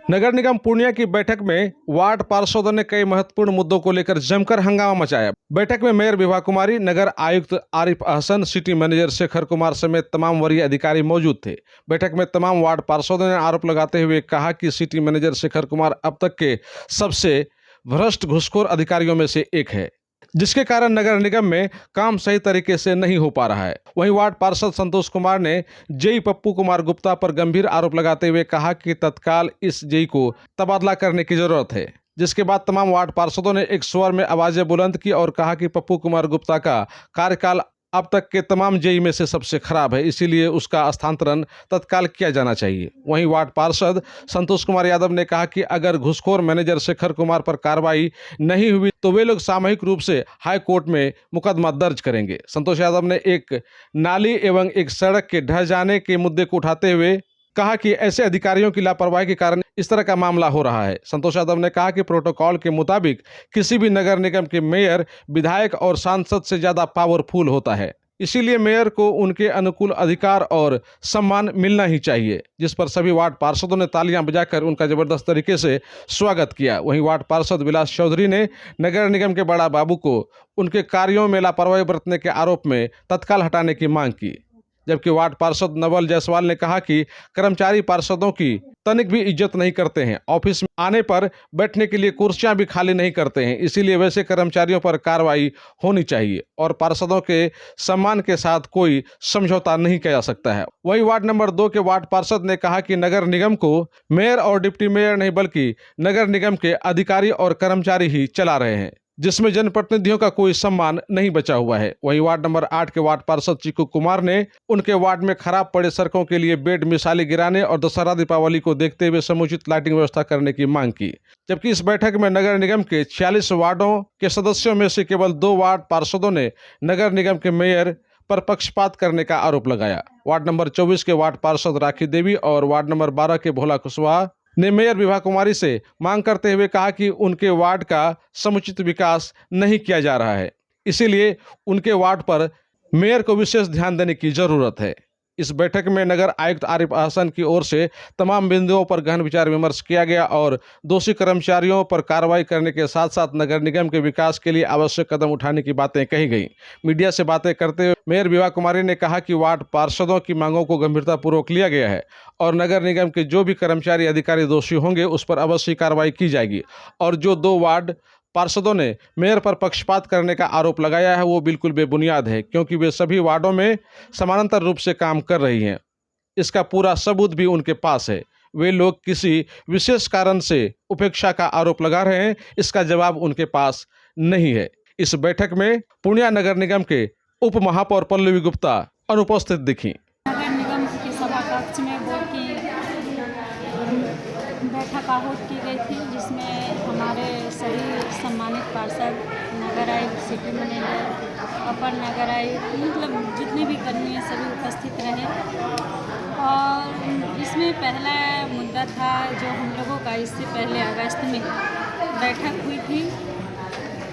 नगर निगम पूर्णिया की बैठक में वार्ड पार्षदों ने कई महत्वपूर्ण मुद्दों को लेकर जमकर हंगामा मचाया। बैठक में मेयर विभा कुमारी, नगर आयुक्त आरिफ अहसन, सिटी मैनेजर शेखर कुमार समेत तमाम वरीय अधिकारी मौजूद थे। बैठक में तमाम वार्ड पार्षदों ने आरोप लगाते हुए कहा कि सिटी मैनेजर शेखर कुमार अब तक के सबसे भ्रष्ट घूसखोर अधिकारियों में से एक है, जिसके कारण नगर निगम में काम सही तरीके से नहीं हो पा रहा है। वहीं वार्ड पार्षद संतोष कुमार ने जेई पप्पू कुमार गुप्ता पर गंभीर आरोप लगाते हुए कहा कि तत्काल इस जेई को तबादला करने की जरूरत है। जिसके बाद तमाम वार्ड पार्षदों ने एक स्वर में आवाजें बुलंद की और कहा कि पप्पू कुमार गुप्ता का कार्यकाल अब तक के तमाम जेई में से सबसे खराब है, इसीलिए उसका स्थानांतरण तत्काल किया जाना चाहिए। वहीं वार्ड पार्षद संतोष कुमार यादव ने कहा कि अगर घूसखोर मैनेजर शेखर कुमार पर कार्रवाई नहीं हुई तो वे लोग सामूहिक रूप से हाई कोर्ट में मुकदमा दर्ज करेंगे। संतोष यादव ने एक नाली एवं एक सड़क के ढह जाने के मुद्दे को उठाते हुए कहा कि ऐसे अधिकारियों की लापरवाही के कारण इस तरह का मामला हो रहा है। संतोष यादव ने कहा कि प्रोटोकॉल के मुताबिक किसी भी नगर निगम के मेयर विधायक और सांसद से ज्यादा पावरफुल होता है, इसीलिए मेयर को उनके अनुकूल अधिकार और सम्मान मिलना ही चाहिए, जिस पर सभी वार्ड पार्षदों ने तालियां बजाकर उनका जबरदस्त तरीके से स्वागत किया। वहीं वार्ड पार्षद विलास चौधरी ने नगर निगम के बड़ा बाबू को उनके कार्यों में लापरवाही बरतने के आरोप में तत्काल हटाने की मांग की, जबकि वार्ड पार्षद नवल जायसवाल ने कहा कि कर्मचारी पार्षदों की तनिक भी इज्जत नहीं करते हैं, ऑफिस में आने पर बैठने के लिए कुर्सियां भी खाली नहीं करते हैं, इसीलिए वैसे कर्मचारियों पर कार्रवाई होनी चाहिए और पार्षदों के सम्मान के साथ कोई समझौता नहीं किया जा सकता है। वहीं वार्ड नंबर 2 के वार्ड पार्षद ने कहा कि नगर निगम को मेयर और डिप्टी मेयर नहीं बल्कि नगर निगम के अधिकारी और कर्मचारी ही चला रहे हैं, जिसमें जनप्रतिनिधियों का कोई सम्मान नहीं बचा हुआ है। वहीं वार्ड नंबर 8 के वार्ड पार्षद चीकू कुमार ने उनके वार्ड में खराब पड़े सड़कों के लिए बेड मिसाली गिराने और दशहरा दीपावली को देखते हुए समुचित लाइटिंग व्यवस्था करने की मांग की। जबकि इस बैठक में नगर निगम के 46 वार्डों के सदस्यों में से केवल 2 वार्ड पार्षदों ने नगर निगम के मेयर पर पक्षपात करने का आरोप लगाया। वार्ड नंबर 24 के वार्ड पार्षद राखी देवी और वार्ड नंबर 12 के भोला कुशवाहा ने मेयर विभा कुमारी से मांग करते हुए कहा कि उनके वार्ड का समुचित विकास नहीं किया जा रहा है, इसीलिए उनके वार्ड पर मेयर को विशेष ध्यान देने की जरूरत है। इस बैठक में नगर आयुक्त आरिफ अहसन की ओर से तमाम बिंदुओं पर गहन विचार विमर्श किया गया और दोषी कर्मचारियों पर कार्रवाई करने के साथ साथ नगर निगम के विकास के लिए आवश्यक कदम उठाने की बातें कही गई। मीडिया से बातें करते हुए मेयर विभा कुमारी ने कहा कि वार्ड पार्षदों की मांगों को गंभीरतापूर्वक लिया गया है और नगर निगम के जो भी कर्मचारी अधिकारी दोषी होंगे उस पर अवश्य कार्रवाई की जाएगी और जो 2 वार्ड पार्षदों ने मेयर पर पक्षपात करने का आरोप लगाया है वो बिल्कुल बेबुनियाद है, क्योंकि वे सभी वार्डों में समानांतर रूप से काम कर रही हैं। इसका पूरा सबूत भी उनके पास है। वे लोग किसी विशेष कारण से उपेक्षा का आरोप लगा रहे हैं, इसका जवाब उनके पास नहीं है। इस बैठक में पूर्णिया नगर निगम के उप महापौर पल्लवी गुप्ता अनुपस्थित दिखी। नगर निगम की सभा कक्ष में बोर्ड की बैठक आहूत की गई थी, जिसमें हमारे सभी सम्मानित पार्षद, नगर आयुक्त, सिटी मैनेजर, अपर नगर आयुक्त, मतलब जितने भी कर्मी हैं सभी उपस्थित रहे। और इसमें पहला मुद्दा था जो हम लोगों का इससे पहले अगस्त में बैठक हुई थी,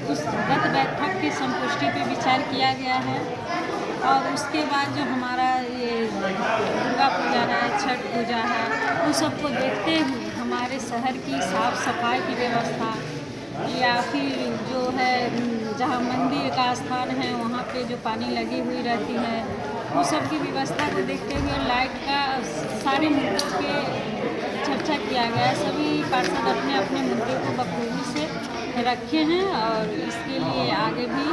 उस गत बैठक की संपुष्टि पे विचार किया गया है और उसके बाद जो हमारा ये दुर्गा पूजा है, छठ पूजा है, उन सबको देखते हुए हमारे शहर की साफ़ सफाई की व्यवस्था या फिर जो है जहाँ मंदिर का स्थान है वहाँ पे जो पानी लगी हुई रहती है, उस सब की व्यवस्था को देखते हुए लाइट का सारे मुद्दों पे चर्चा किया गया। सभी पार्षद अपने अपने मुद्दे को बखूबी से रखे हैं और इसके लिए आगे भी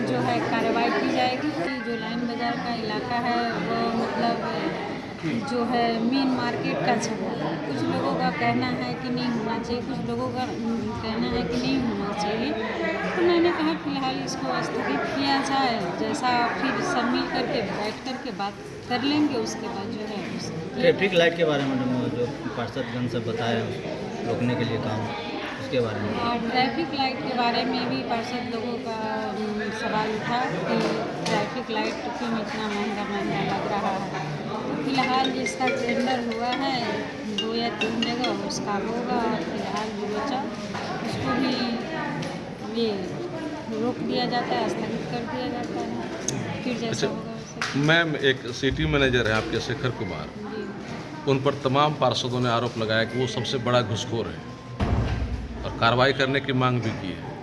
जो है कार्रवाई की जाएगी। जो लाइन बाज़ार का इलाका है वो मतलब जो है मेन मार्केट का जगह है, कुछ लोगों का कहना है कि नहीं होना चाहिए, कुछ लोगों का कहना है कि नहीं होना चाहिए, तो मैंने कहा फिलहाल इसको स्थगित किया जाए, जैसा फिर सब मिल करके बैठ करके बात कर लेंगे, उसके बाद जो है ट्रैफिक लाइट के बारे में जो पार्षदगण सब बताया रोकने के लिए काम, उसके बारे में। और ट्रैफिक लाइट के बारे में भी पार्षद लोगों का सवाल उठा कि ट्रैफिक लाइट क्यों इतना महंगा लग रहा है। तो फिलहाल जिसका टेंडर हुआ है 2 या 3 जगह उसका होगा और फिलहाल विवेचा उसको भी ये रोक दिया जाता है, स्थगित कर दिया जाता है, फिर जैसा होगा वैसे। मैम, एक सिटी मैनेजर है आपके शेखर कुमार, जी उन पर तमाम पार्षदों ने आरोप लगाया कि वो सबसे बड़ा घूसखोर है और कार्रवाई करने की मांग भी की है।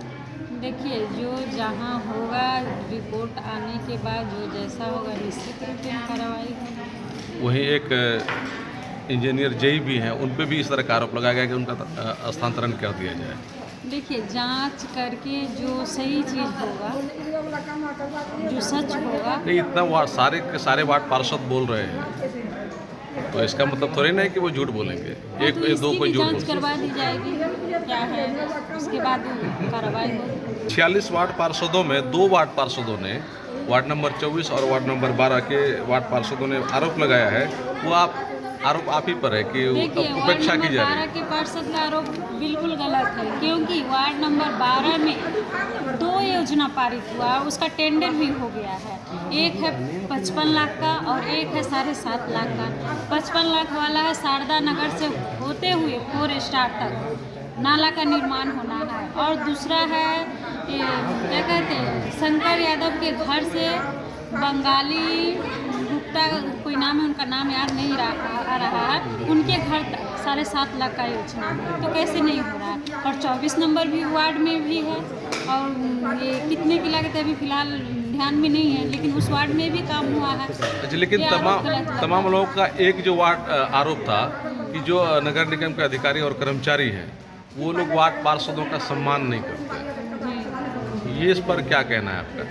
देखिए, जो जहाँ होगा रिपोर्ट आने के बाद जो जैसा होगा निश्चित रूप में कार्रवाई होगी। वहीं एक इंजीनियर जेई भी हैं, उन पे भी इस तरह का आरोप लगाया गया कि उनका स्थानांतरण कर दिया जाए। देखिए, जांच करके जो सही चीज़ होगा, जो सच होगा। नहीं, इतना सारे के सारे वार्ड पार्षद बोल रहे हैं तो इसका मतलब थोड़ी नहीं कि वो झूठ बोलेंगे। एक तो दो कोई झूठ जांच करवा दी जाएगी क्या है, उसके बाद कार्रवाई होगी। 46 वार्ड पार्षदों में 2 वार्ड पार्षदों ने, वार्ड नंबर 24 और वार्ड नंबर 12 के वार्ड पार्षदों ने आरोप लगाया है। वो आरोप आप ही पर है कि उपेक्षा की जा रही है। के पार्षद का आरोप बिल्कुल गलत है, क्योंकि वार्ड नंबर 12 में 2 योजना पारित हुआ, उसका टेंडर भी हो गया है। एक है 55 लाख का और एक है 7.5 लाख का। 55 लाख वाला है शारदा नगर से होते हुए 4 स्टार तक नाला का निर्माण होना है, और दूसरा है क्या कहते हैं, शंकर यादव के घर से बंगाली गुप्ता कोई नाम है, उनका नाम याद नहीं आ रहा है, उनके घर तक 7.5 लाख का योजना है। तो कैसे नहीं हो रहा है? और 24 नंबर भी वार्ड में भी है, और ये कितने की लागत है अभी फिलहाल ध्यान में नहीं है, लेकिन उस वार्ड में भी काम हुआ है। अच्छा, लेकिन तमाम लोगों का एक जो वार्ड आरोप था कि जो नगर निगम के अधिकारी और कर्मचारी हैं वो लोग वार्ड पार्षदों का सम्मान नहीं करते। ये इस पर क्या कहना है आपका?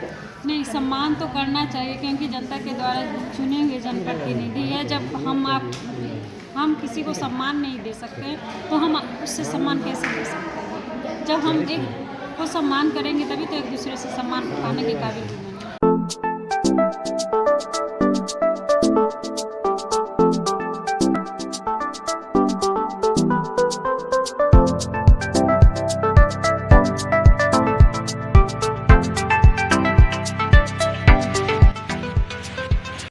नहीं, सम्मान तो करना चाहिए, क्योंकि जनता के द्वारा चुने हुए जनप्रतिनिधि है। जब हम किसी को सम्मान नहीं दे सकते तो हम उससे सम्मान कैसे दे सकते हैं? जब हम एक को सम्मान करेंगे तभी तो एक दूसरे से सम्मान पाने के काबिल बनेंगे।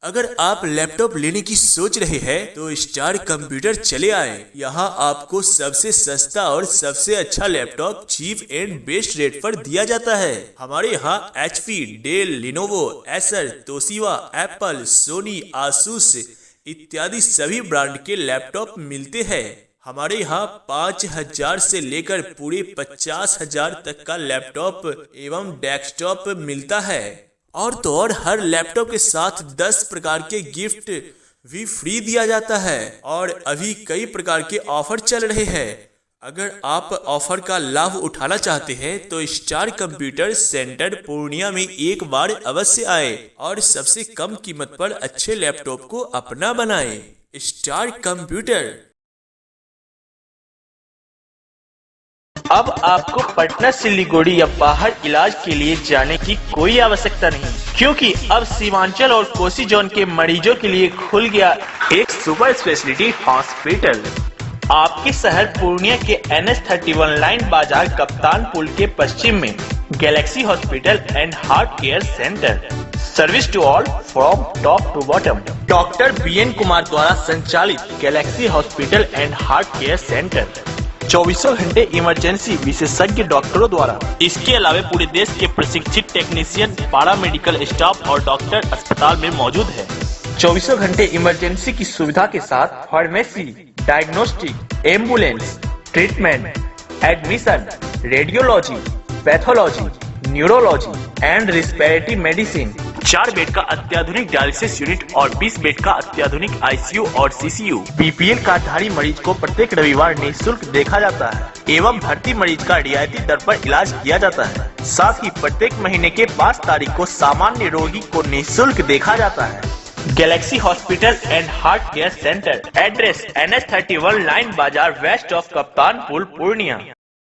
अगर आप लैपटॉप लेने की सोच रहे हैं तो स्टार कंप्यूटर चले आए। यहाँ आपको सबसे सस्ता और सबसे अच्छा laptop cheap and best rate पर दिया जाता है। हमारे यहाँ HP, Dell, Lenovo, Acer, Toshiba, Apple, Sony, Asus इत्यादि सभी ब्रांड के लैपटॉप मिलते हैं। हमारे यहाँ 5,000 से लेकर पूरे 50,000 तक का लैपटॉप एवं डेस्कटॉप मिलता है। और तो और हर लैपटॉप के साथ 10 प्रकार के गिफ्ट भी फ्री दिया जाता है, और अभी कई प्रकार के ऑफर चल रहे हैं। अगर आप ऑफर का लाभ उठाना चाहते हैं तो स्टार कंप्यूटर सेंटर पूर्णिया में एक बार अवश्य आए और सबसे कम कीमत पर अच्छे लैपटॉप को अपना बनाएं। Star computer. अब आपको पटना सिलीगुड़ी या बाहर इलाज के लिए जाने की कोई आवश्यकता नहीं, क्योंकि अब सीमांचल और कोसी जोन के मरीजों के लिए खुल गया एक सुपर स्पेशलिटी हॉस्पिटल। आपके शहर पूर्णिया के NH31 लाइन बाजार कप्तान पुल के पश्चिम में Galaxy hospital and heart care centre. Service to all from top to bottom. Doctor BN Kumar द्वारा संचालित Galaxy hospital and heart care centre 24 घंटे इमरजेंसी विशेषज्ञ डॉक्टरों द्वारा। इसके अलावा पूरे देश के प्रशिक्षित टेक्नीशियन, पैरा मेडिकल स्टाफ और डॉक्टर अस्पताल में मौजूद है। 24 घंटे इमरजेंसी की सुविधा के साथ pharmacy, diagnostic, ambulance, treatment, admission, radiology, pathology, neurology and respiratory medicine. 4 bed का अत्याधुनिक डायलिसिस यूनिट और 20 बेड का अत्याधुनिक ICU और CCU। BPL कार्डधारी मरीज को प्रत्येक रविवार निःशुल्क देखा जाता है एवं भर्ती मरीज का रियायती दर पर इलाज किया जाता है। साथ ही प्रत्येक महीने के 5 तारीख को सामान्य रोगी को निःशुल्क देखा जाता है। Galaxy hospital and heart care centre. Address NH31 line बाजार वेस्ट ऑफ कप्तान पुल पूर्णिया।